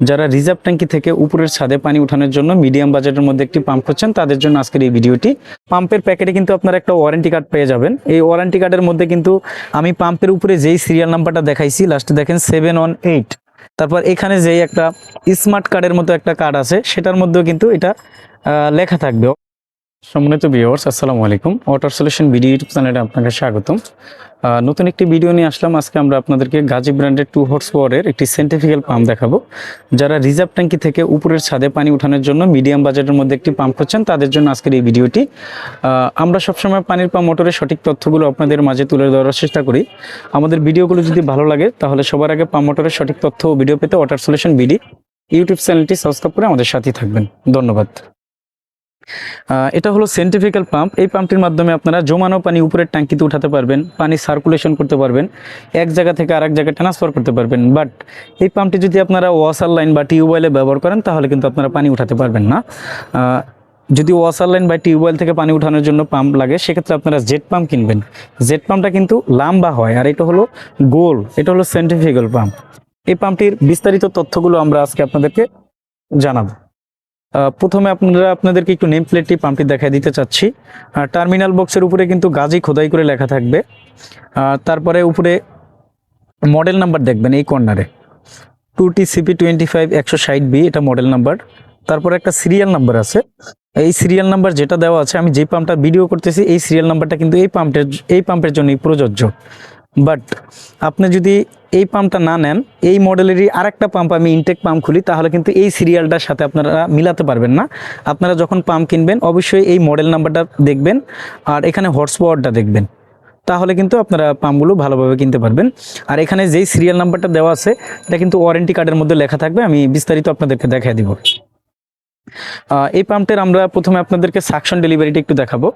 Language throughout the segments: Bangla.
যারা রিজার্ভ ট্যাঙ্কি থেকে উপরের ছাদে পানি উঠানোর জন্য মিডিয়াম বাজেটের মধ্যে একটি পাম্প খুঁজছেন তাদের জন্য আজকের এই ভিডিওটি। পাম্পের প্যাকেটে কিন্তু আপনারা একটা ওয়ারেন্টি কার্ড পেয়ে যাবেন। এই ওয়ারেন্টি কার্ডের মধ্যে কিন্তু আমি পাম্পের উপরে যেই সিরিয়াল নাম্বারটা দেখাইছি লাস্টে দেখেন 718, তারপর এখানে যেই একটা স্মার্ট কার্ডের মতো একটা কার্ড আছে সেটার মধ্যেও কিন্তু এটা লেখা থাকবে। সম্মানিত ভিউয়ার্স, আসসালামু আলাইকুম। ওয়াটার সলিউশন ভিডিও ইউটিউব চ্যানেলে আপনাকে স্বাগতম। নতুন একটি ভিডিও নিয়ে আসলাম। আজকে আমরা আপনাদেরকে গাজী ব্র্যান্ডের 2 হর্স পাওয়ারের একটি সেন্ট্রিফিউগাল পাম্প দেখাবো। যারা রিজার্ভ ট্যাঙ্কি থেকে উপরের ছাদে পানি উঠানোর জন্য মিডিয়াম বাজেটের মধ্যে একটি পাম্প খুঁজছেন তাদের জন্য আজকের এই ভিডিওটি। আমরা সবসময় পানির পাম্প মোটরের সঠিক তথ্যগুলো আপনাদের মাঝে তুলে ধরার চেষ্টা করি। আমাদের ভিডিওগুলো যদি ভালো লাগে তাহলে সবার আগে পাম্প মোটরের সঠিক তথ্য ও ভিডিও পেতে ওয়াটার সলিউশন ভিডিও ইউটিউব চ্যানেলটি সাবস্ক্রাইব করে আমাদের সাথেই থাকবেন। ধন্যবাদ। এটা হলো সেন্ট্রিফিউগাল পাম্প। এই পাম্পটির মাধ্যমে আপনারা জমানো পানি উপরের ট্যাঙ্কিতে উঠাতে পারবেন, পানি সার্কুলেশন করতে পারবেন, এক জায়গা থেকে আরেক জায়গায় ট্রান্সফার করতে পারবেন। বাট এই পাম্পটি যদি আপনারা ওয়াসার লাইন বা টিউবওয়েলে ব্যবহার করেন তাহলে কিন্তু আপনারা পানি উঠাতে পারবেন না। যদি ওয়াসার লাইন বা টিউবওয়েল থেকে পানি উঠানোর জন্য পাম্প লাগে সেক্ষেত্রে আপনারা জেট পাম্প কিনবেন। জেট পাম্পটা কিন্তু লম্বা হয় আর এটা হলো গোল, এটা হলো সেন্ট্রিফিউগাল পাম্প। এই পাম্পটির বিস্তারিত তথ্যগুলো আমরা আজকে আপনাদেরকে জানাবো। প্রথমে আপনাদেরকে একটু নেম প্লেটটি পাম্পটি দেখাই দিতে চাচ্ছি। টার্মিনাল বক্সের উপরে কিন্তু গাজী খোদাই করে লেখা থাকবে। তারপরে উপরে মডেল নাম্বার দেখবেন এই কর্নারে 2TCP25-160B, এটা মডেল নাম্বার। তারপরে একটা সিরিয়াল নাম্বার আছে। এই সিরিয়াল নাম্বার যেটা দেওয়া আছে, আমি যেই পাম্পটা ভিডিও করতেছি এই সিরিয়াল নাম্বারটা কিন্তু এই পাম্পের জন্যই প্রযোজ্য। বাট আপনি যদি এই পাম্পটা না নেন, এই মডেলেরই আরেকটা পাম্প আমি ইনটেক পাম্প খুলি, তাহলে কিন্তু এই সিরিয়ালটার সাথে আপনারা মিলাতে পারবেন না। আপনারা যখন পাম্প কিনবেন অবশ্যই এই মডেল নাম্বারটা দেখবেন আর এখানে হর্স পাওয়ারটা দেখবেন, তাহলে কিন্তু আপনারা পাম্পগুলো ভালোভাবে কিনতে পারবেন। আর এখানে যেই সিরিয়াল নাম্বারটা দেওয়া আছে এটা কিন্তু ওয়ারেন্টি কার্ডের মধ্যে লেখা থাকবে। আমি বিস্তারিত আপনাদেরকে দেখাই দিব। এই পাম্পটার আমরা প্রথমে আপনাদেরকে সাকশন ডেলিভারিটা একটু দেখাবো।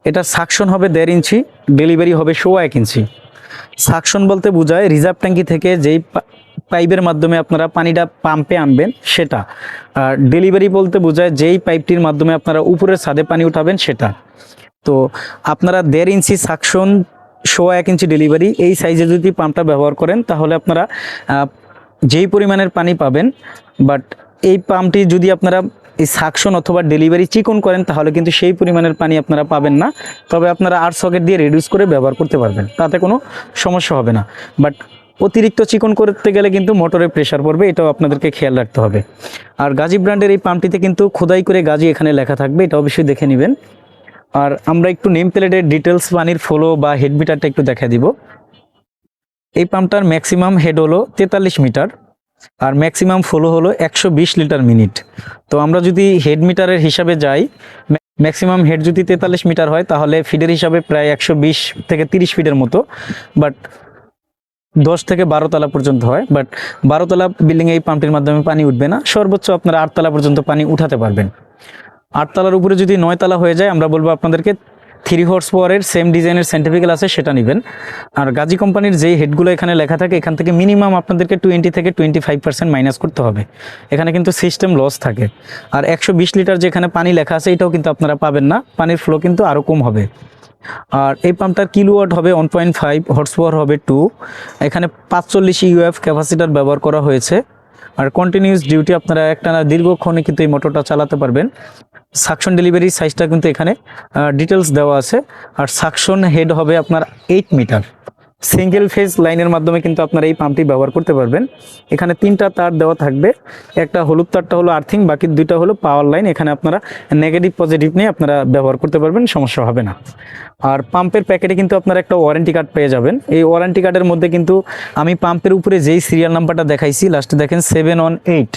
এটা সাকশন হবে 1.5 ইঞ্চি, ডেলিভারি হবে 1.25 ইঞ্চি। সাকশন বলতে বোঝায় রিজার্ভ ট্যাঙ্কি থেকে যেই পাইপের মাধ্যমে আপনারা পানিটা পাম্পে আনবেন সেটা। আর ডেলিভারি বলতে বোঝায় যেই পাইপটির মাধ্যমে আপনারা উপরের ছাদে পানি উঠাবেন সেটা। তো আপনারা 1.5 ইঞ্চি সাকশন, 1.25 ইঞ্চি ডেলিভারি, এই সাইজে যদি পাম্পটা ব্যবহার করেন তাহলে আপনারা যেই পরিমাণের পানি পাবেন। বাট এই পাম্পটি যদি আপনারা এই সাকশন অথবা ডেলিভারি চিকন করেন তাহলে কিন্তু সেই পরিমাণের পানি আপনারা পাবেন না। তবে আপনারা আর সকেট দিয়ে রিডিউস করে ব্যবহার করতে পারবেন, তাতে কোনো সমস্যা হবে না। বাট অতিরিক্ত চিকন করতে গেলে কিন্তু মোটরে প্রেশার পড়বে, এটাও আপনাদেরকে খেয়াল রাখতে হবে। আর গাজী ব্র্যান্ডের এই পাম্পটিতে কিন্তু খোদাই করে গাজী এখানে লেখা থাকবে, এটা অবশ্যই দেখে নেবেন। আর আমরা একটু নেম প্লেটের ডিটেলস, পানির ফ্লো বা হেড মিটারটা একটু দেখা দিব। এই পাম্পটার ম্যাক্সিমাম হেড হলো 43 মিটার আর ম্যাক্সিমাম ফ্লো হলো 120 লিটার মিনিট। তো আমরা যদি হেড মিটারের হিসাবে যাই, ম্যাক্সিমাম হেড যদি 43 মিটার হয় তাহলে ফিডের হিসাবে প্রায় 120 থেকে 30 ফিটের মতো। বাট 10 থেকে 12 তলা পর্যন্ত হয়। বাট 12 তলা বিল্ডিংয়ে এই পাম্পটির মাধ্যমে পানি উঠবে না, সর্বোচ্চ আপনারা 8 তলা পর্যন্ত পানি উঠাতে পারবেন। 8 তলার উপরে যদি 9 তলা হয়ে যায় আমরা বলবো আপনাদেরকে 3 হর্স পাওয়ারের সেম ডিজাইনের সেন্ট্রিফিউগাল আছে সেটা নেবেন। আর গাজী কোম্পানির যেই হেডগুলো এখানে লেখা থাকে এখান থেকে মিনিমাম আপনাদেরকে 20 থেকে 25% মাইনাস করতে হবে। এখানে কিন্তু সিস্টেম লস থাকে। আর 120 লিটার যেখানে পানি লেখা আছে এটাও কিন্তু আপনারা পাবেন না, পানির ফ্লো কিন্তু আরও কম হবে। আর এই পাম্পটার কিলোওয়াট হবে 1.5, হর্স পাওয়ার হবে 2। এখানে 45 ইউএফ ক্যাপাসিটার ব্যবহার করা হয়েছে। আর কন্টিনিউয়াস ডিউটি আপনারা একটানা দীর্ঘক্ষণে কিন্তু এই মোটরটা চালাতে পারবেন। সাকশন ডেলিভারি সাইজটা কিন্তু এখানে ডিটেলস দেওয়া আছে। আর সাকশন হেড হবে আপনার 8 মিটার। সিঙ্গেল ফেজ লাইনের মাধ্যমে কিন্তু আপনারা এই পাম্পটি ব্যবহার করতে পারবেন। এখানে 3টা তার দেওয়া থাকবে, একটা হলুদ তারটা হলো আর্থিং, বাকি 2টা হলো পাওয়ার লাইন। এখানে আপনারা নেগেটিভ পজিটিভ নিয়ে আপনারা ব্যবহার করতে পারবেন, সমস্যা হবে না। আর পাম্পের প্যাকেটে কিন্তু আপনারা একটা ওয়ারেন্টি কার্ড পেয়ে যাবেন। এই ওয়ারেন্টি কার্ডের মধ্যে কিন্তু আমি পাম্পের উপরে যেই সিরিয়াল নাম্বারটা দেখাইছি লাস্টে দেখেন 718,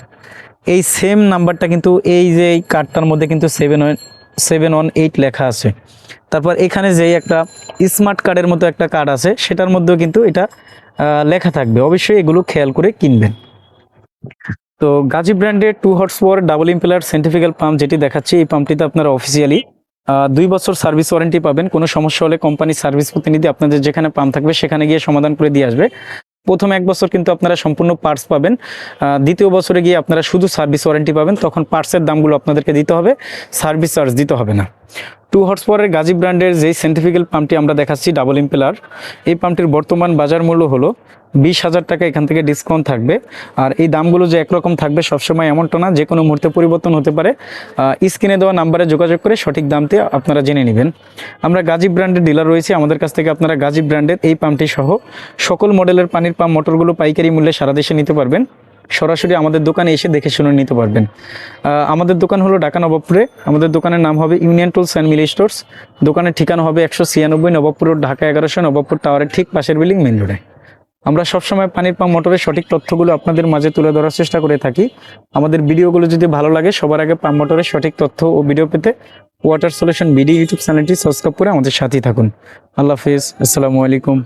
এই সেম নাম্বারটা কিন্তু এই যে এই কার্ডটার মধ্যে কিন্তু 718 লেখা আছে। তারপর এখানে যেই একটা স্মার্ট কার্ডের মতো একটা কার্ড আছে সেটার মধ্যেও কিন্তু এটা লেখা থাকবে। অবশ্যই এগুলো খেয়াল করে কিনবেন। তো গাজী ব্র্যান্ডের 2 horse power double impeller centrifugal pump যেটি দেখাচ্ছি, এই পাম্পটিতে আপনারা অফিসিয়ালি 2 বছর সার্ভিস ওয়ারেন্টি পাবেন। কোনো সমস্যা হলে কোম্পানির সার্ভিস প্রতিনিধি আপনাদের যেখানে পাম্প থাকবে সেখানে গিয়ে সমাধান করে দিয়ে আসবে। প্রথম 1 বছর কিন্তু আপনারা সম্পূর্ণ পার্টস পাবেন। দ্বিতীয় বছরে গিয়ে আপনারা শুধু সার্ভিস ওয়ারেন্টি পাবেন, তখন পার্টসের দামগুলো আপনাদেরকে দিতে হবে, সার্ভিস চার্জ দিতে হবে না। 2 হর্স পাওয়ারের গাজী ব্র্যান্ডের যেই সেন্টিফিক্যাল পাম্পটি আমরা দেখাচ্ছি ডাবল ইম্পেলার, এই পাম্পটির বর্তমান বাজার মূল্য হলো 20,000 টাকা, এখান থেকে ডিসকাউন্ট থাকবে। আর এই দামগুলো যে একরকম থাকবে সবসময় এমনটা না, যে কোনো মুহূর্তে পরিবর্তন হতে পারে। স্ক্রিনে দেওয়া নাম্বারে যোগাযোগ করে সঠিক দামটি আপনারা জেনে নেবেন। আমরা গাজী ব্র্যান্ডের ডিলার রয়েছি, আমাদের কাছ থেকে আপনারা গাজী ব্র্যান্ডের এই পাম্পটি সহ সকল মডেলের পানির পাম্প মোটরগুলো পাইকারি মূল্যে সারা দেশে নিতে পারবেন। সরাসরি আমাদের দোকানে এসে দেখে শুনে নিতে পারবেন। আমাদের দোকান হলো ঢাকা নবাবপুরে। আমাদের দোকানের নাম হবে union tools and Mili stores. দোকানের ঠিকানা হবে 196 নবাবপুর রোড, ঢাকা 1100, নবাবপুর টাওয়ারের ঠিক পাশের বিল্ডিং, মেইন রোডে। আমরা সবসময় পানির পাম্প মোটরের সঠিক তথ্যগুলো আপনাদের মাঝে তুলে ধরার চেষ্টা করে থাকি। আমাদের ভিডিওগুলো যদি ভালো লাগে, সবার আগে পাম্প মোটরের সঠিক তথ্য ও ভিডিও পেতে ওয়াটার সলিউশন বিডি ইউটিউব চ্যানেলটি সাবস্ক্রাইব করে আমাদের সাথেই থাকুন। আল্লাহ হাফেজ, আসসালামু আলাইকুম।